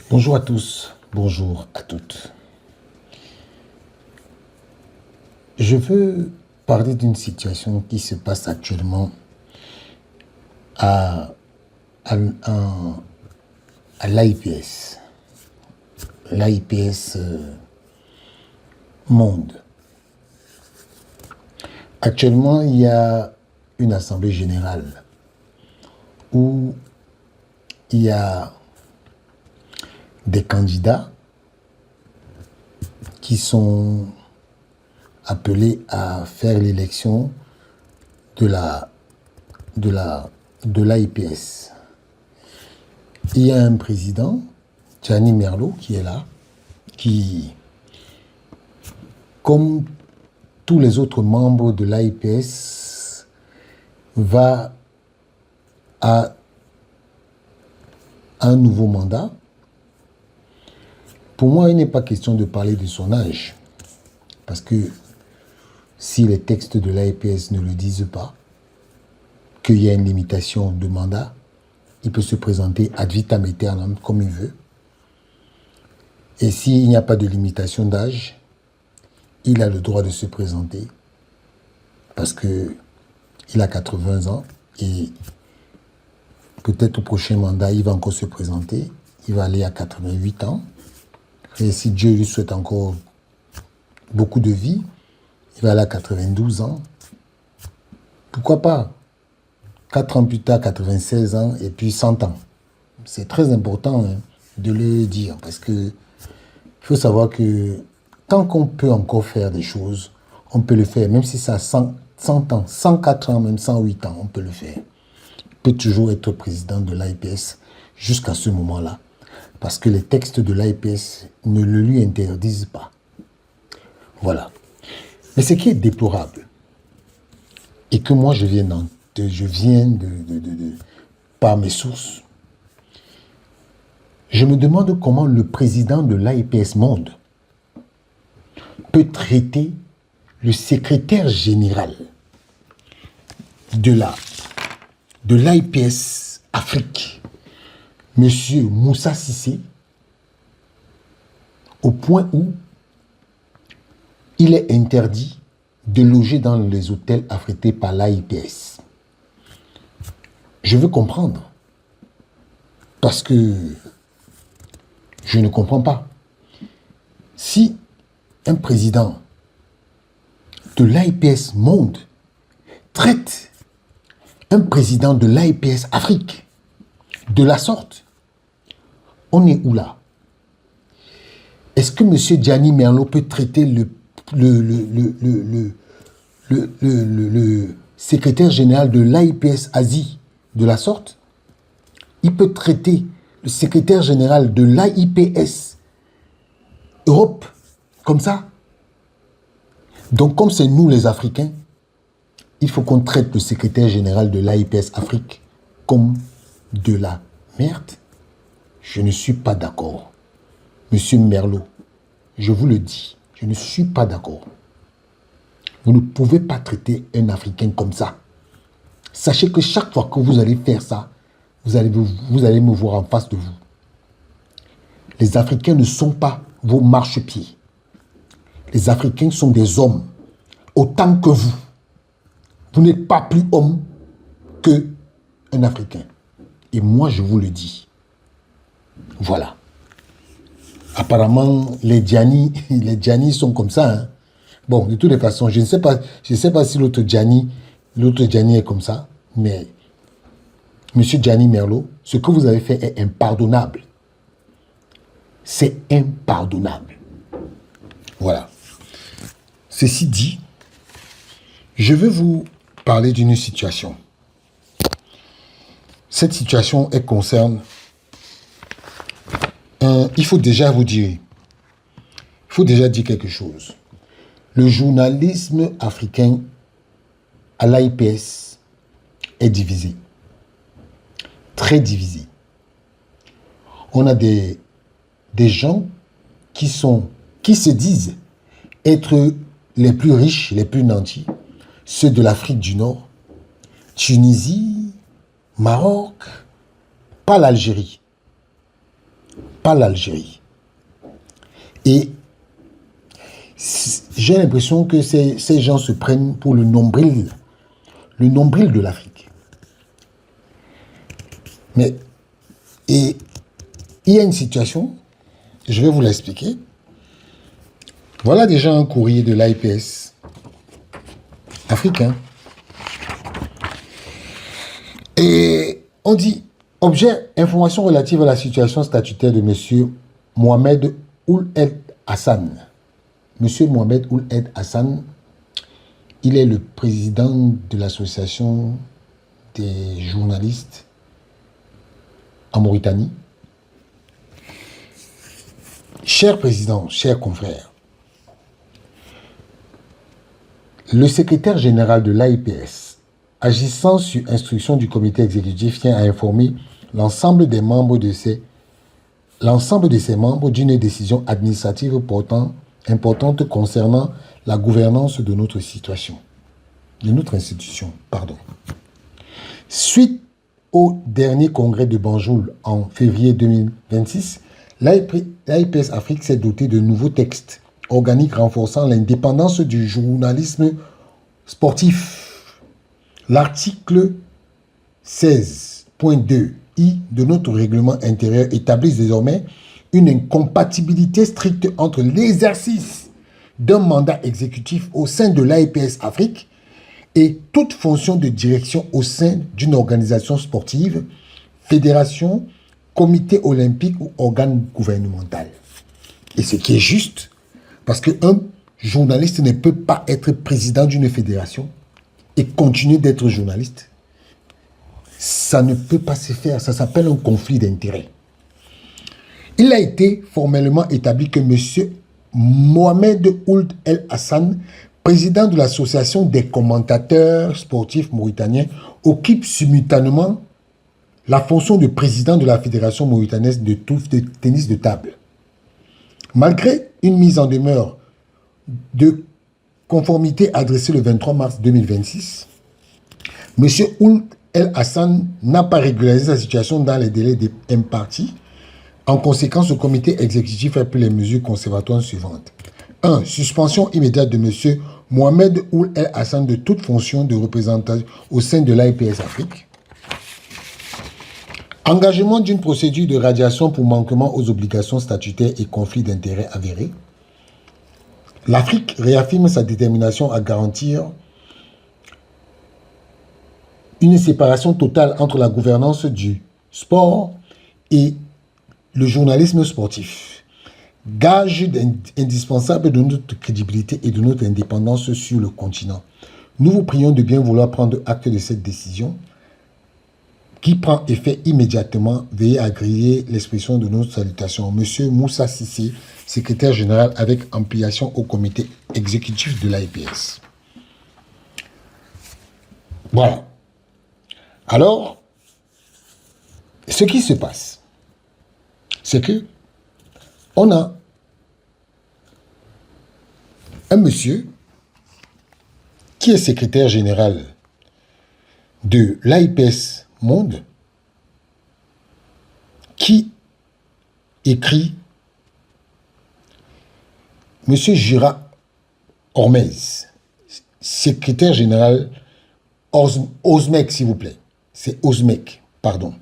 Bonjour à tous, bonjour à toutes. Je veux parler d'une situation qui se passe actuellement à, à, à- à l'AIPS, l'AIPS Monde. Actuellement, il y a une assemblée générale où il y a des candidats qui sont appelés à faire l'élection de la de la de l'AIPS. Il y a un président, Gianni Merlo, qui est là, qui, comme tous les autres membres de l'AIPS, va à un nouveau mandat. Pour moi, il n'est pas question de parler de son âge, parce que si les textes de l'AIPS ne le disent pas, qu'il y a une limitation de mandat, il peut se présenter ad vitam aeternam comme il veut. Et s'il n'y a pas de limitation d'âge, il a le droit de se présenter parce qu'il a 80 ans et peut-être au prochain mandat, il va encore se présenter. Il va aller à 88 ans. Et si Dieu lui souhaite encore beaucoup de vie, il va aller à 92 ans. Pourquoi pas 4 ans plus tard, 96 ans et puis 100 ans. C'est très important de le dire parce que il faut savoir que tant qu'on peut encore faire des choses, on peut le faire. Même si ça a 100 ans, 104 ans, même 108 ans, on peut le faire. Il peut toujours être président de l'AIPS jusqu'à ce moment-là. Parce que les textes de l'AIPS ne le lui interdisent pas. Voilà. Mais ce qui est déplorable, et que moi je viens par mes sources, je me demande comment le président de l'AIPS Monde peut traiter le secrétaire général de l'AIPS Afrique, M. Moussa Cissé, au point où il est interdit de loger dans les hôtels affrétés par l'AIPS. Je veux comprendre, parce que je ne comprends pas. Si un président de l'AIPS Monde traite un président de l'AIPS Afrique de la sorte, on est où là? Est-ce que M. Gianni Merlo peut traiter le secrétaire général de l'AIPS Asie de la sorte? Il peut traiter le secrétaire général de l'AIPS Europe comme ça? Donc comme c'est nous les Africains, il faut qu'on traite le secrétaire général de l'AIPS Afrique comme de la merde. Je ne suis pas d'accord. Monsieur Merlo, je vous le dis, je ne suis pas d'accord. Vous ne pouvez pas traiter un Africain comme ça. Sachez que chaque fois que vous allez faire ça, vous allez me voir en face de vous. Les Africains ne sont pas vos marchepieds. Les Africains sont des hommes, autant que vous. Vous n'êtes pas plus homme qu'un Africain. Et moi, je vous le dis. Voilà. Apparemment, les Gianni sont comme ça. Hein. Bon, de toutes les façons, je ne sais pas si l'autre Gianni est comme ça, mais Monsieur Gianni Merlo, ce que vous avez fait est impardonnable. C'est impardonnable. Voilà. Ceci dit, je veux vous parler d'une situation. Cette situation, elle concerne... il faut déjà vous dire... Il faut déjà dire quelque chose. Le journalisme africain à l'AIPS est divisé. Très divisé. On a des gens qui se disent être les plus riches, les plus nantis, ceux de l'Afrique du Nord, Tunisie, Maroc, pas l'Algérie. pas l'Algérie. Et j'ai l'impression que ces gens se prennent pour le nombril de l'Afrique. Mais, et il y a une situation, je vais vous l'expliquer. Voilà déjà un courrier de l'AIPS africain. Et on dit, objet, information relative à la situation statutaire de M. Mohamed Ould Hassan. M. Mohamed Ould Hassan, il est le président de l'association des journalistes en Mauritanie. Cher président, chers confrères, le secrétaire général de l'AIPS, agissant sur instruction du comité exécutif, tient à informer l'ensemble des membres de ses membres d'une décision administrative importante concernant la gouvernance de notre situation, de notre institution, pardon. Suite au dernier congrès de Banjul en février 2026, l'AIPS Afrique s'est doté de nouveaux textes organiques renforçant l'indépendance du journalisme sportif. L'article 16.2i de notre règlement intérieur établit désormais une incompatibilité stricte entre l'exercice d'un mandat exécutif au sein de l'AIPS Afrique et toute fonction de direction au sein d'une organisation sportive, fédération, comité olympique ou organe gouvernemental. Et ce qui est juste, parce qu'un journaliste ne peut pas être président d'une fédération et continuer d'être journaliste. Ça ne peut pas se faire, ça s'appelle un conflit d'intérêts. Il a été formellement établi que M. Mohamed Ould Hassan, président de l'association des commentateurs sportifs mauritaniens, occupe simultanément la fonction de président de la Fédération mauritanaise de tennis de table. Malgré une mise en demeure de conformité adressée le 23 mars 2026, M. Ould Hassan n'a pas régularisé sa situation dans les délais impartis. En conséquence, le comité exécutif a pris les mesures conservatoires suivantes. 1. Suspension immédiate de M. Mohamed Ould Hassan de toute fonction de représentation au sein de l'AIPS Afrique. Engagement d'une procédure de radiation pour manquement aux obligations statutaires et conflits d'intérêts avérés. L'Afrique réaffirme sa détermination à garantir une séparation totale entre la gouvernance du sport et le journalisme sportif, gage indispensable de notre crédibilité et de notre indépendance sur le continent. Nous vous prions de bien vouloir prendre acte de cette décision qui prend effet immédiatement. Veuillez agréer l'expression de notre salutation. Monsieur Moussa Sissé, secrétaire général avec ampliation au comité exécutif de l'AIPS. Voilà. Alors, ce qui se passe, c'est que on a un monsieur qui est secrétaire général de l'AIPS Monde qui écrit Monsieur Jura Hormez, secrétaire général Osmec, s'il vous plaît. C'est Osmec, pardon.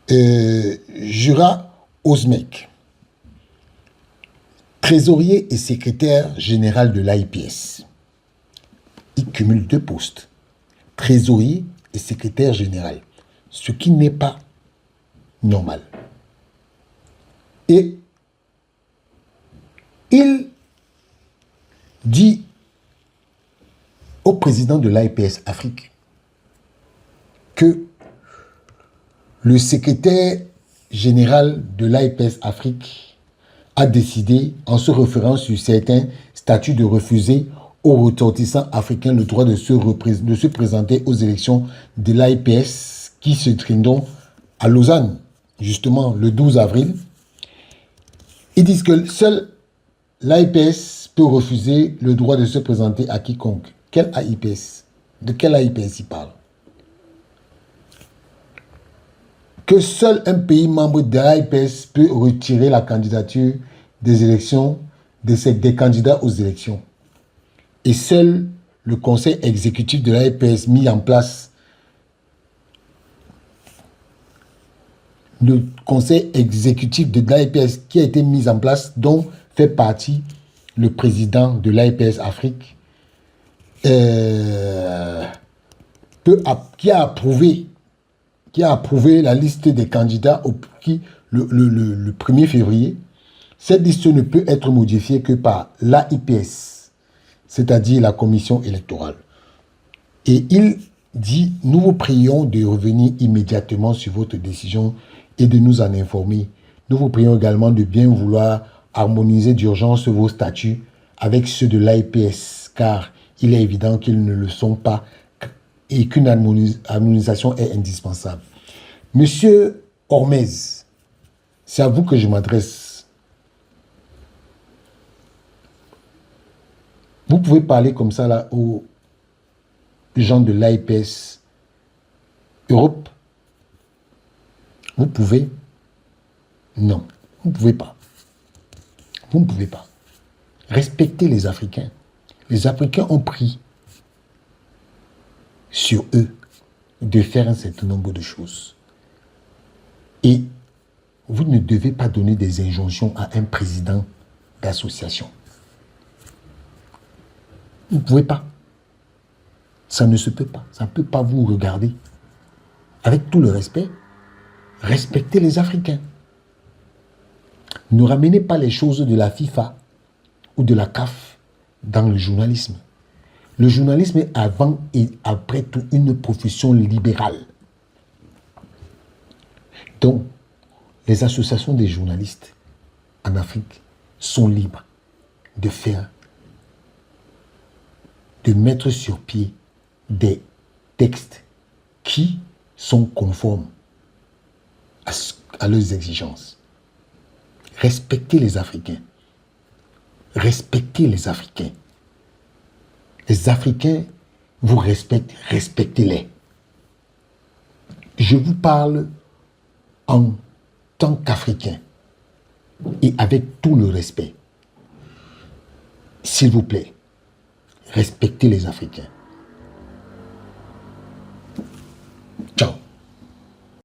Jura Osmec, trésorier et secrétaire général de l'AIPS. Il cumule 2 postes, trésorier et secrétaire général, ce qui n'est pas normal. Et il dit au président de l'AIPS Afrique que le secrétaire général de l'AIPS Afrique a décidé, en se référant sur certains statuts, de refuser aux ressortissants africains le droit de se présenter aux élections de l'AIPS qui se tiendront à Lausanne, justement le 12 avril. Ils disent que seul l'AIPS peut refuser le droit de se présenter à quiconque. Quel AIPS? De quel AIPS il parle? que seul un pays membre de l'AIPS peut retirer la candidature des élections, des candidats aux élections. Et seul le conseil exécutif de l'AIPS mis en place, le conseil exécutif de l'AIPS qui a été mis en place, dont fait partie le président de l'AIPS Afrique, qui a approuvé la liste des candidats le 1er février. Cette liste ne peut être modifiée que par l'AIPS, c'est-à-dire la commission électorale. Et il dit, nous vous prions de revenir immédiatement sur votre décision et de nous en informer. Nous vous prions également de bien vouloir harmoniser d'urgence vos statuts avec ceux de l'AIPS, car il est évident qu'ils ne le sont pas et qu'une harmonisation est indispensable. Monsieur Hormez, c'est à vous que je m'adresse. Vous pouvez parler comme ça là aux gens de l'AIPS Europe? Vous pouvez? Non, vous ne pouvez pas. Vous ne pouvez pas. Respectez les Africains. Les Africains ont pris sur eux de faire un certain nombre de choses. Et vous ne devez pas donner des injonctions à un président d'association. Vous ne pouvez pas. Ça ne se peut pas. Ça ne peut pas vous regarder. Avec tout le respect, respectez les Africains. Ne ramenez pas les choses de la FIFA ou de la CAF dans le journalisme. Le journalisme est avant et après tout une profession libérale. Donc, les associations des journalistes en Afrique sont libres de mettre sur pied des textes qui sont conformes à leurs exigences. Respectez les Africains. Respectez les Africains. Les Africains vous respectent, respectez-les. Je vous parle en tant qu'Africain et avec tout le respect. S'il vous plaît, respectez les Africains.